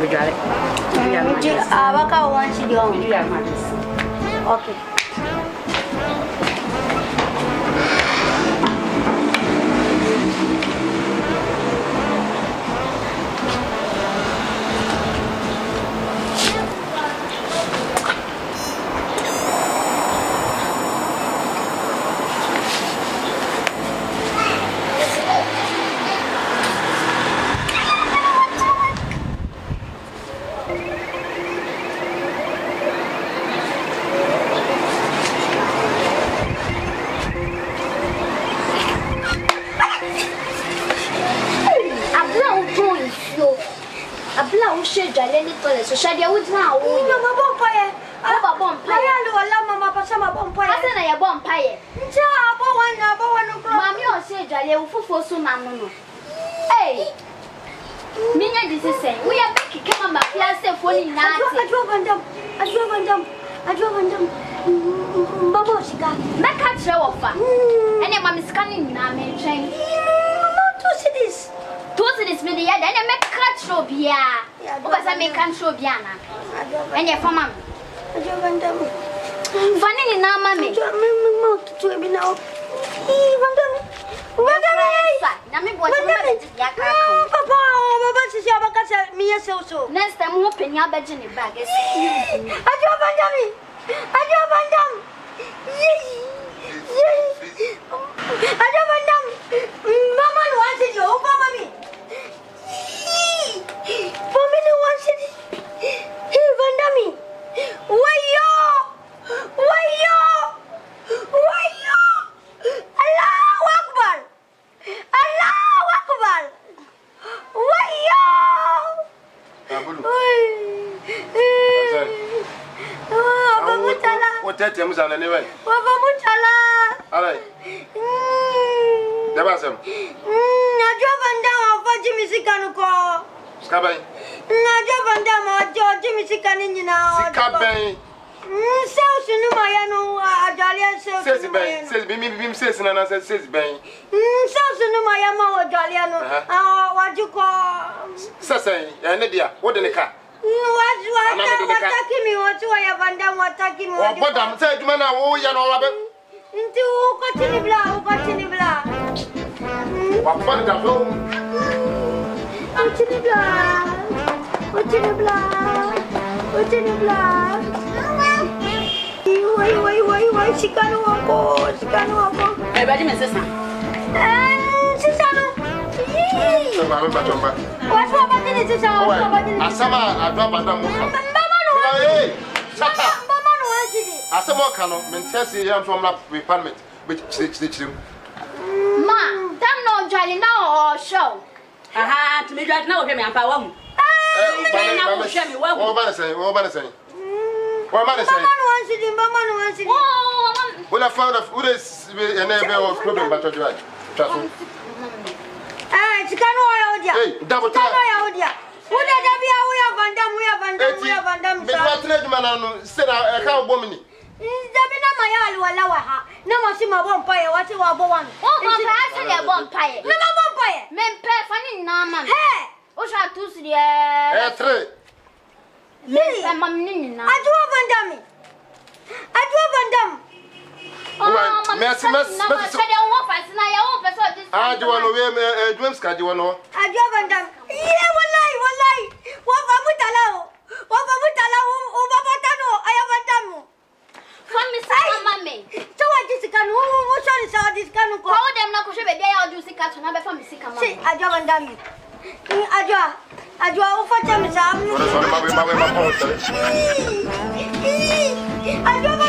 jare. Abaka want to do. Okay. So Shadia would now. Mama Bompire. Papa Bompire. Mama Pasama Bompire. I said I am Bompire. Mammy or say Jalia for so mamma. Hey, Mina, this is saying we are back. Come on, my fiancé for you now. I drove on them. Babosika. That catch your offer. And your mom is scanning now, man. Train. To see this. To see this media, then I make catch your beer. Because I make control Biana. And your family. I drove on them. Funny now, mammy. To be now. Papa, she's your back. Me, so. Next time, open your bed in the bag. I drove on them. I drove on them. I drove on them. Mama wanted you. Mama me. Family wanted it. Hey, Vandami. Wayo. Allahu Akbar. Wayo. What that time is on anyway? Alright. Dabasam. I drove on down for Jimmy Sikanuko. Scabai. I drove on down Jimmy Sikanin now. Scabai. Says no, Mayano, Dalia says, says, Bim says, and I says, Bang. Says no, Mayamo, Daliano. What you call Sassay, and Lydia, what in the car? What attacking me? What do I have done? What attacking me? What I'm saying, man, oh, you know, Robert. Into Cotini Blah. What fun to go? Cotini Blah. Why, she can't walk. Hey, Benjamin, sister. What's happening? I drop Madame Muka. Hey, shut up. Asamo Kano, Mentesi, I'm from La Parliament, which teach you. Ma, damn no jolly now or show. Aha, to me right now, hear me, I'm power. Well, I found who is a neighbor of problem, but you're right. Hey, double time. Who did I be? We have Van Dam. Said a cow woman. Zabina Mayal, Lawaha. No, Mashima Bompire, what you are born. Oh, my passion, a Bompire. No, Bompire. Men pay funny, Nama. Hey, What's our two city? Three. Lily, I'm Nina. I drove Van Dam. Oh, Messi, I do want to wear dreams, you want to. I drove Van Dam. Yeah, one lie. What Babutalo? I have a dam. From Miss Mammy. So what is the can? Who shall this can go? Call them not to be there. I'll do sick at another from Miss Mammy. I drove Van Dam. I drove for them. I drove